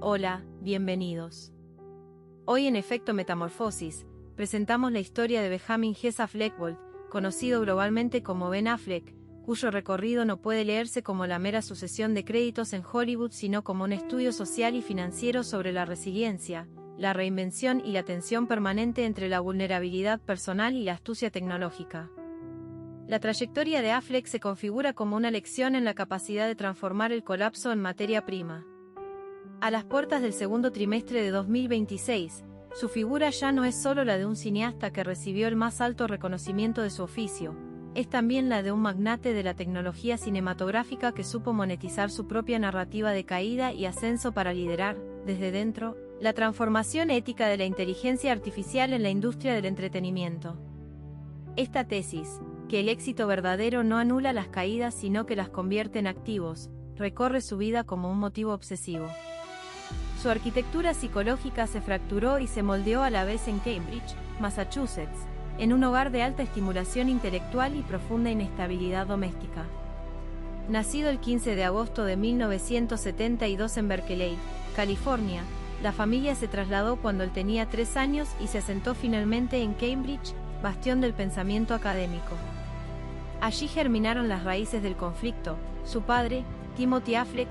Hola, bienvenidos. Hoy en Efecto Metamorfosis, presentamos la historia de Benjamin Jesse Affleck-Bolt, conocido globalmente como Ben Affleck, cuyo recorrido no puede leerse como la mera sucesión de créditos en Hollywood sino como un estudio social y financiero sobre la resiliencia, la reinvención y la tensión permanente entre la vulnerabilidad personal y la astucia tecnológica. La trayectoria de Affleck se configura como una lección en la capacidad de transformar el colapso en materia prima. A las puertas del segundo trimestre de 2026, su figura ya no es solo la de un cineasta que recibió el más alto reconocimiento de su oficio, es también la de un magnate de la tecnología cinematográfica que supo monetizar su propia narrativa de caída y ascenso para liderar, desde dentro, la transformación ética de la inteligencia artificial en la industria del entretenimiento. Esta tesis, que el éxito verdadero no anula las caídas sino que las convierte en activos, recorre su vida como un motivo obsesivo. Su arquitectura psicológica se fracturó y se moldeó a la vez en Cambridge, Massachusetts, en un hogar de alta estimulación intelectual y profunda inestabilidad doméstica. Nacido el 15 de agosto de 1972 en Berkeley, California, la familia se trasladó cuando él tenía 3 años y se asentó finalmente en Cambridge, bastión del pensamiento académico. Allí germinaron las raíces del conflicto. Su padre, Timothy Affleck,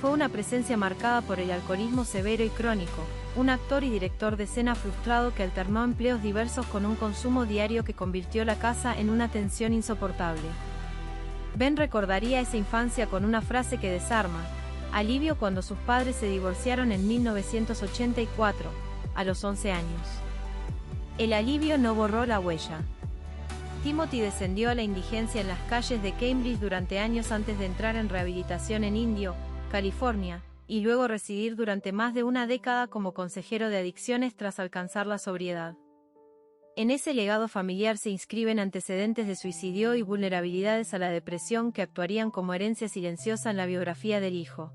fue una presencia marcada por el alcoholismo severo y crónico, un actor y director de escena frustrado que alternó empleos diversos con un consumo diario que convirtió la casa en una tensión insoportable. Ben recordaría esa infancia con una frase que desarma: alivio cuando sus padres se divorciaron en 1984, a los 11 años. El alivio no borró la huella. Timothy descendió a la indigencia en las calles de Cambridge durante años antes de entrar en rehabilitación en Indio, California, y luego residir durante más de una década como consejero de adicciones tras alcanzar la sobriedad. En ese legado familiar se inscriben antecedentes de suicidio y vulnerabilidades a la depresión que actuarían como herencia silenciosa en la biografía del hijo.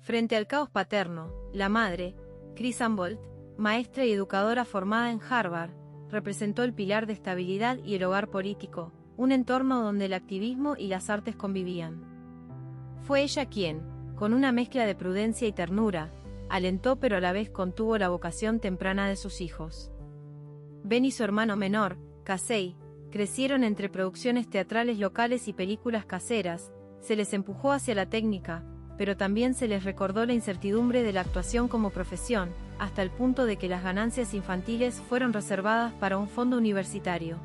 Frente al caos paterno, la madre, Kristen Bolt, maestra y educadora formada en Harvard, representó el pilar de estabilidad y el hogar político, un entorno donde el activismo y las artes convivían. Fue ella quien, con una mezcla de prudencia y ternura, alentó pero a la vez contuvo la vocación temprana de sus hijos. Ben y su hermano menor, Casey, crecieron entre producciones teatrales locales y películas caseras. Se les empujó hacia la técnica, pero también se les recordó la incertidumbre de la actuación como profesión, hasta el punto de que las ganancias infantiles fueron reservadas para un fondo universitario.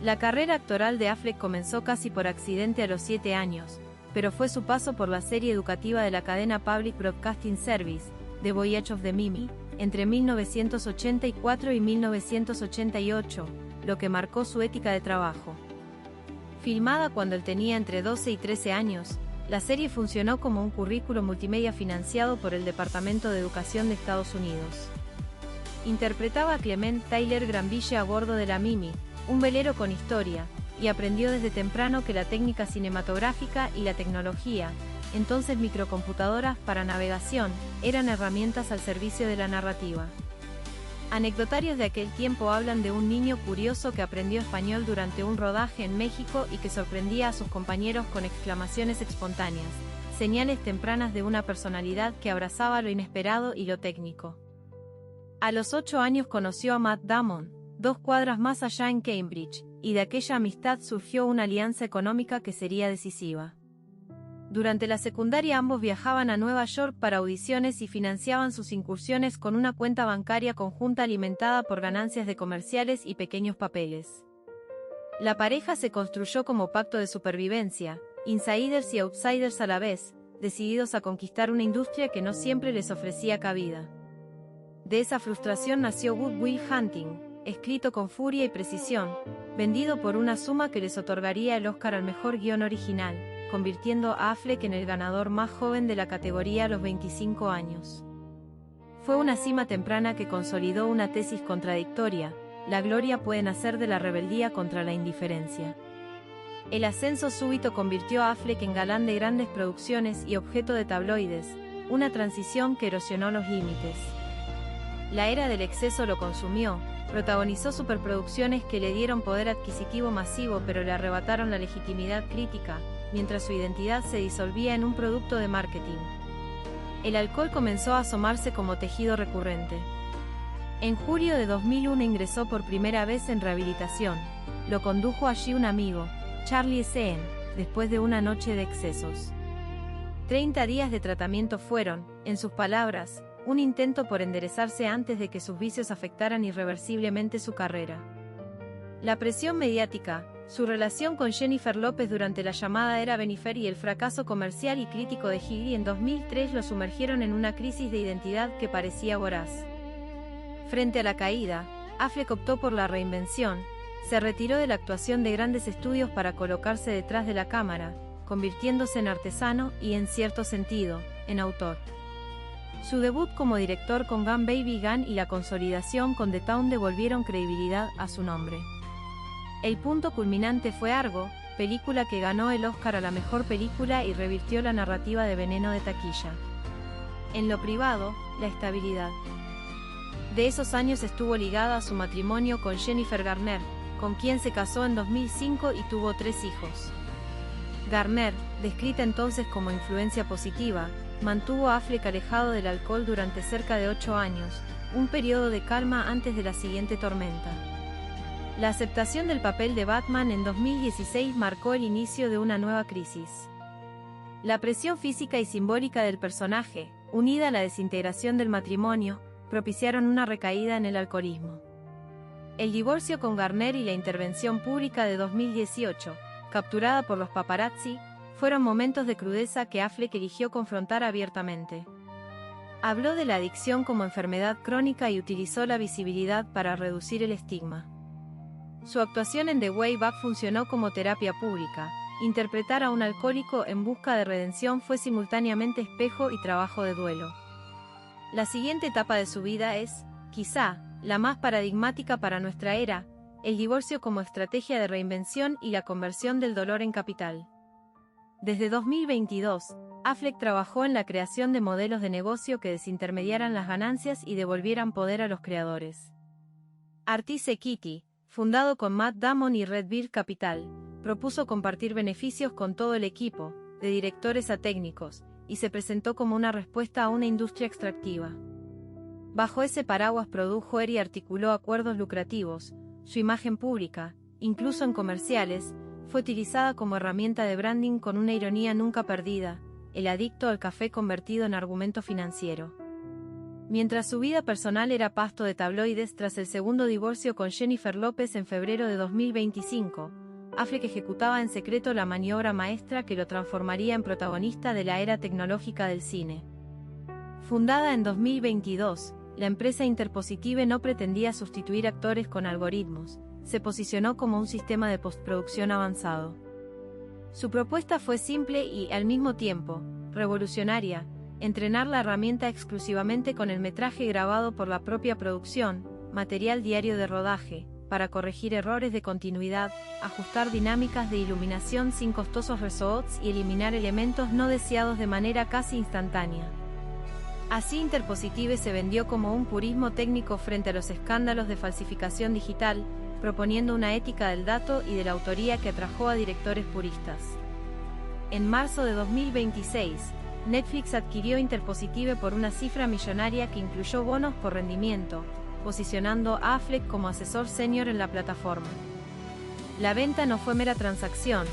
La carrera actoral de Affleck comenzó casi por accidente a los 7 años, pero fue su paso por la serie educativa de la cadena Public Broadcasting Service, The Voyage of the Mimi, entre 1984 y 1988, lo que marcó su ética de trabajo. Filmada cuando él tenía entre 12 y 13 años, la serie funcionó como un currículo multimedia financiado por el Departamento de Educación de Estados Unidos. Interpretaba a Clement Tyler Granville a bordo de la Mimi, un velero con historia, y aprendió desde temprano que la técnica cinematográfica y la tecnología, entonces microcomputadoras para navegación, eran herramientas al servicio de la narrativa. Anecdotarios de aquel tiempo hablan de un niño curioso que aprendió español durante un rodaje en México y que sorprendía a sus compañeros con exclamaciones espontáneas, señales tempranas de una personalidad que abrazaba lo inesperado y lo técnico. A los 8 años conoció a Matt Damon, 2 cuadras más allá en Cambridge, y de aquella amistad surgió una alianza económica que sería decisiva. Durante la secundaria ambos viajaban a Nueva York para audiciones y financiaban sus incursiones con una cuenta bancaria conjunta alimentada por ganancias de comerciales y pequeños papeles. La pareja se construyó como pacto de supervivencia, insiders y outsiders a la vez, decididos a conquistar una industria que no siempre les ofrecía cabida. De esa frustración nació Good Will Hunting, escrito con furia y precisión, vendido por una suma que les otorgaría el Oscar al mejor guión original, convirtiendo a Affleck en el ganador más joven de la categoría a los 25 años. Fue una cima temprana que consolidó una tesis contradictoria: la gloria puede nacer de la rebeldía contra la indiferencia. El ascenso súbito convirtió a Affleck en galán de grandes producciones y objeto de tabloides, una transición que erosionó los límites. La era del exceso lo consumió. Protagonizó superproducciones que le dieron poder adquisitivo masivo pero le arrebataron la legitimidad crítica, mientras su identidad se disolvía en un producto de marketing. El alcohol comenzó a asomarse como tejido recurrente. En julio de 2001 ingresó por primera vez en rehabilitación. Lo condujo allí un amigo, Charlie Seen, después de una noche de excesos. 30 días de tratamiento fueron, en sus palabras, un intento por enderezarse antes de que sus vicios afectaran irreversiblemente su carrera. La presión mediática, su relación con Jennifer López durante la llamada era Bennifer y el fracaso comercial y crítico de Gigli en 2003 lo sumergieron en una crisis de identidad que parecía voraz. Frente a la caída, Affleck optó por la reinvención, se retiró de la actuación de grandes estudios para colocarse detrás de la cámara, convirtiéndose en artesano y, en cierto sentido, en autor. Su debut como director con Gun Baby Gun y la consolidación con The Town devolvieron credibilidad a su nombre. El punto culminante fue Argo, película que ganó el Oscar a la mejor película y revirtió la narrativa de Veneno de taquilla. En lo privado, la estabilidad de esos años estuvo ligada a su matrimonio con Jennifer Garner, con quien se casó en 2005 y tuvo 3 hijos. Garner, descrita entonces como influencia positiva, mantuvo a Affleck alejado del alcohol durante cerca de 8 años, un periodo de calma antes de la siguiente tormenta. La aceptación del papel de Batman en 2016 marcó el inicio de una nueva crisis. La presión física y simbólica del personaje, unida a la desintegración del matrimonio, propiciaron una recaída en el alcoholismo. El divorcio con Garner y la intervención pública de 2018, capturada por los paparazzi, fueron momentos de crudeza que Affleck eligió confrontar abiertamente. Habló de la adicción como enfermedad crónica y utilizó la visibilidad para reducir el estigma. Su actuación en The Way Back funcionó como terapia pública. Interpretar a un alcohólico en busca de redención fue simultáneamente espejo y trabajo de duelo. La siguiente etapa de su vida es, quizá, la más paradigmática para nuestra era, el divorcio como estrategia de reinvención y la conversión del dolor en capital. Desde 2022, Affleck trabajó en la creación de modelos de negocio que desintermediaran las ganancias y devolvieran poder a los creadores. Artist Equity, fundado con Matt Damon y Red Bear Capital, propuso compartir beneficios con todo el equipo, de directores a técnicos, y se presentó como una respuesta a una industria extractiva. Bajo ese paraguas produjo y articuló acuerdos lucrativos. Su imagen pública, incluso en comerciales, fue utilizada como herramienta de branding con una ironía nunca perdida, el adicto al café convertido en argumento financiero. Mientras su vida personal era pasto de tabloides tras el segundo divorcio con Jennifer López en febrero de 2025, Affleck ejecutaba en secreto la maniobra maestra que lo transformaría en protagonista de la era tecnológica del cine. Fundada en 2022, la empresa Interpositive no pretendía sustituir actores con algoritmos, se posicionó como un sistema de postproducción avanzado. Su propuesta fue simple y, al mismo tiempo, revolucionaria: entrenar la herramienta exclusivamente con el metraje grabado por la propia producción, material diario de rodaje, para corregir errores de continuidad, ajustar dinámicas de iluminación sin costosos reshots y eliminar elementos no deseados de manera casi instantánea. Así Interpositive se vendió como un purismo técnico frente a los escándalos de falsificación digital, proponiendo una ética del dato y de la autoría que atrajo a directores puristas. En marzo de 2026, Netflix adquirió Interpositive por una cifra millonaria que incluyó bonos por rendimiento, posicionando a Affleck como asesor senior en la plataforma. La venta no fue mera transacción,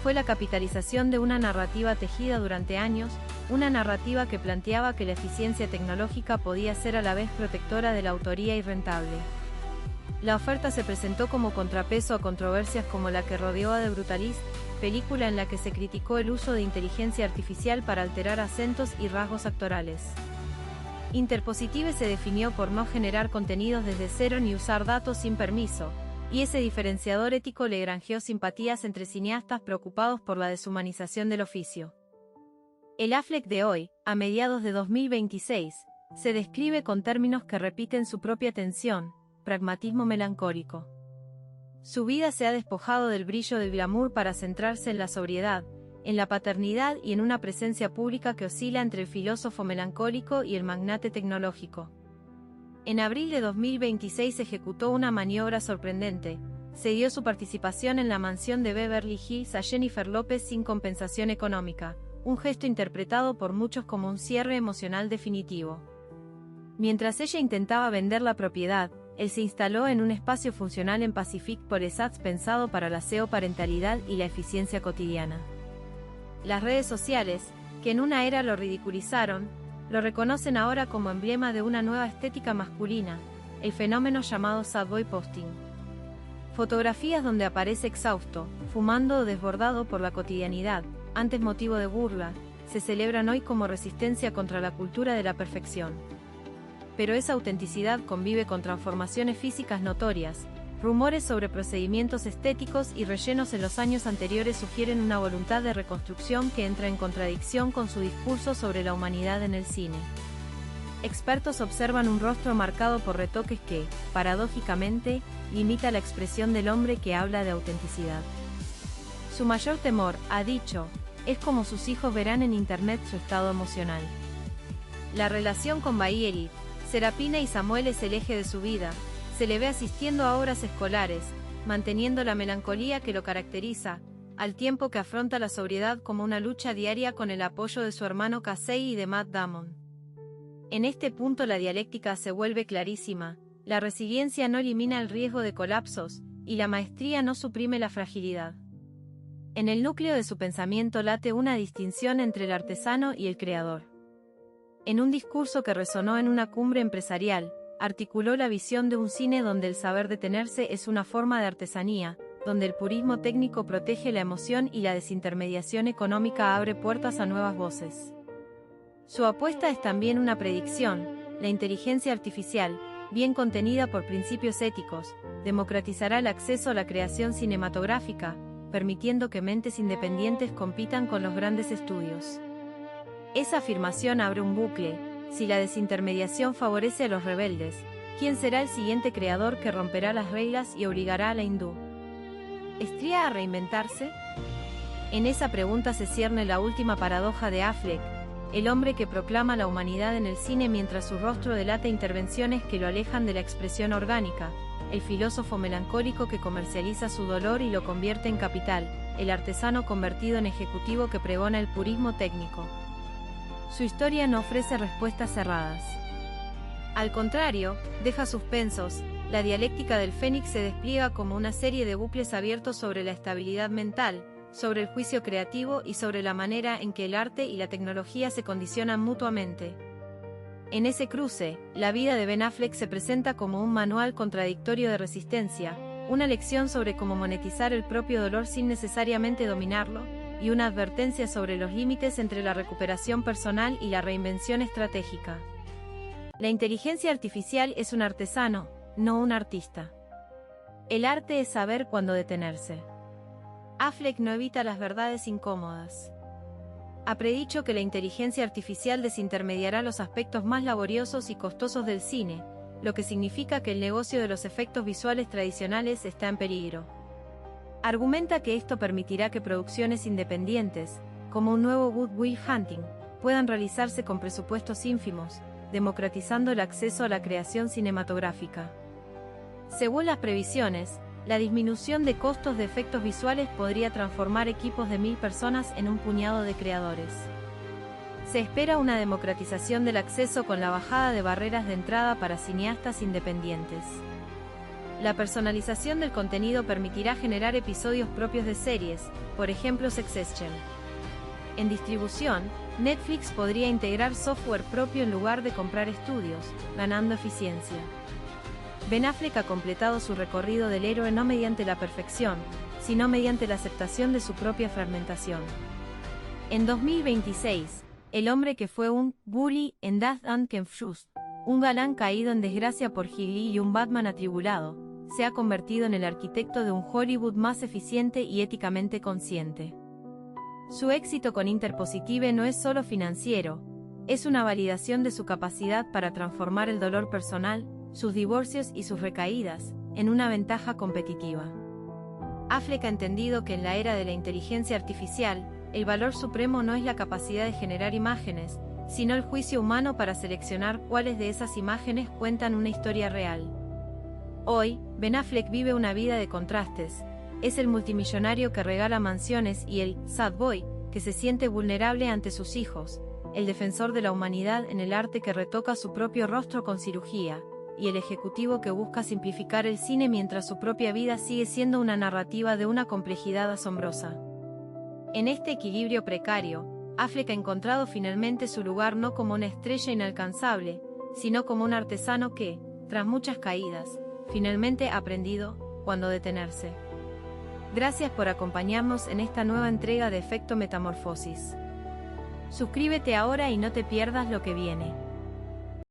fue la capitalización de una narrativa tejida durante años, una narrativa que planteaba que la eficiencia tecnológica podía ser a la vez protectora de la autoría y rentable. La oferta se presentó como contrapeso a controversias como la que rodeó a The Brutalist, película en la que se criticó el uso de inteligencia artificial para alterar acentos y rasgos actorales. Interpositive se definió por no generar contenidos desde cero ni usar datos sin permiso, y ese diferenciador ético le granjeó simpatías entre cineastas preocupados por la deshumanización del oficio. El Affleck de hoy, a mediados de 2026, se describe con términos que repiten su propia tensión: pragmatismo melancólico. Su vida se ha despojado del brillo del glamour para centrarse en la sobriedad, en la paternidad y en una presencia pública que oscila entre el filósofo melancólico y el magnate tecnológico. En abril de 2026 ejecutó una maniobra sorprendente: cedió su participación en la mansión de Beverly Hills a Jennifer López sin compensación económica, un gesto interpretado por muchos como un cierre emocional definitivo. Mientras ella intentaba vender la propiedad, él se instaló en un espacio funcional en Pacific Palisades pensado para la SEO parentalidad y la eficiencia cotidiana. Las redes sociales, que en una era lo ridiculizaron, lo reconocen ahora como emblema de una nueva estética masculina, el fenómeno llamado sad boy posting. Fotografías donde aparece exhausto, fumando o desbordado por la cotidianidad, antes motivo de burla, se celebran hoy como resistencia contra la cultura de la perfección. Pero esa autenticidad convive con transformaciones físicas notorias. Rumores sobre procedimientos estéticos y rellenos en los años anteriores sugieren una voluntad de reconstrucción que entra en contradicción con su discurso sobre la humanidad en el cine. Expertos observan un rostro marcado por retoques que, paradójicamente, limita la expresión del hombre que habla de autenticidad. Su mayor temor, ha dicho, es cómo sus hijos verán en Internet su estado emocional. La relación con Bailey, Serapina y Samuel es el eje de su vida. Se le ve asistiendo a obras escolares, manteniendo la melancolía que lo caracteriza, al tiempo que afronta la sobriedad como una lucha diaria con el apoyo de su hermano Casey y de Matt Damon. En este punto la dialéctica se vuelve clarísima, la resiliencia no elimina el riesgo de colapsos, y la maestría no suprime la fragilidad. En el núcleo de su pensamiento late una distinción entre el artesano y el creador. En un discurso que resonó en una cumbre empresarial, articuló la visión de un cine donde el saber detenerse es una forma de artesanía, donde el purismo técnico protege la emoción y la desintermediación económica abre puertas a nuevas voces. Su apuesta es también una predicción: la inteligencia artificial, bien contenida por principios éticos, democratizará el acceso a la creación cinematográfica, permitiendo que mentes independientes compitan con los grandes estudios. Esa afirmación abre un bucle. Si la desintermediación favorece a los rebeldes, ¿quién será el siguiente creador que romperá las reglas y obligará a la industria a reinventarse? En esa pregunta se cierne la última paradoja de Affleck, el hombre que proclama la humanidad en el cine mientras su rostro delata intervenciones que lo alejan de la expresión orgánica, el filósofo melancólico que comercializa su dolor y lo convierte en capital, el artesano convertido en ejecutivo que pregona el purismo técnico. Su historia no ofrece respuestas cerradas. Al contrario, deja suspensos. La dialéctica del Fénix se despliega como una serie de bucles abiertos sobre la estabilidad mental, sobre el juicio creativo y sobre la manera en que el arte y la tecnología se condicionan mutuamente. En ese cruce, la vida de Ben Affleck se presenta como un manual contradictorio de resistencia, una lección sobre cómo monetizar el propio dolor sin necesariamente dominarlo, y una advertencia sobre los límites entre la recuperación personal y la reinvención estratégica. La inteligencia artificial es un artesano, no un artista. El arte es saber cuándo detenerse. Affleck no evita las verdades incómodas. Ha predicho que la inteligencia artificial desintermediará los aspectos más laboriosos y costosos del cine, lo que significa que el negocio de los efectos visuales tradicionales está en peligro. Argumenta que esto permitirá que producciones independientes, como un nuevo Good Will Hunting, puedan realizarse con presupuestos ínfimos, democratizando el acceso a la creación cinematográfica. Según las previsiones, la disminución de costos de efectos visuales podría transformar equipos de 1000 personas en un puñado de creadores. Se espera una democratización del acceso con la bajada de barreras de entrada para cineastas independientes. La personalización del contenido permitirá generar episodios propios de series, por ejemplo Succession. En distribución, Netflix podría integrar software propio en lugar de comprar estudios, ganando eficiencia. Ben Affleck ha completado su recorrido del héroe no mediante la perfección, sino mediante la aceptación de su propia fragmentación. En 2026, el hombre que fue un bully en Death and Confused, un galán caído en desgracia por Gilly y un Batman atribulado, se ha convertido en el arquitecto de un Hollywood más eficiente y éticamente consciente. Su éxito con Interpositive no es solo financiero, es una validación de su capacidad para transformar el dolor personal, sus divorcios y sus recaídas, en una ventaja competitiva. Affleck ha entendido que en la era de la inteligencia artificial, el valor supremo no es la capacidad de generar imágenes, sino el juicio humano para seleccionar cuáles de esas imágenes cuentan una historia real. Hoy, Ben Affleck vive una vida de contrastes. Es el multimillonario que regala mansiones y el sad boy que se siente vulnerable ante sus hijos, el defensor de la humanidad en el arte que retoca su propio rostro con cirugía, y el ejecutivo que busca simplificar el cine mientras su propia vida sigue siendo una narrativa de una complejidad asombrosa. En este equilibrio precario, Affleck ha encontrado finalmente su lugar no como una estrella inalcanzable, sino como un artesano que, tras muchas caídas, finalmente ha aprendido cuándo detenerse. Gracias por acompañarnos en esta nueva entrega de Efecto Metamorfosis. Suscríbete ahora y no te pierdas lo que viene.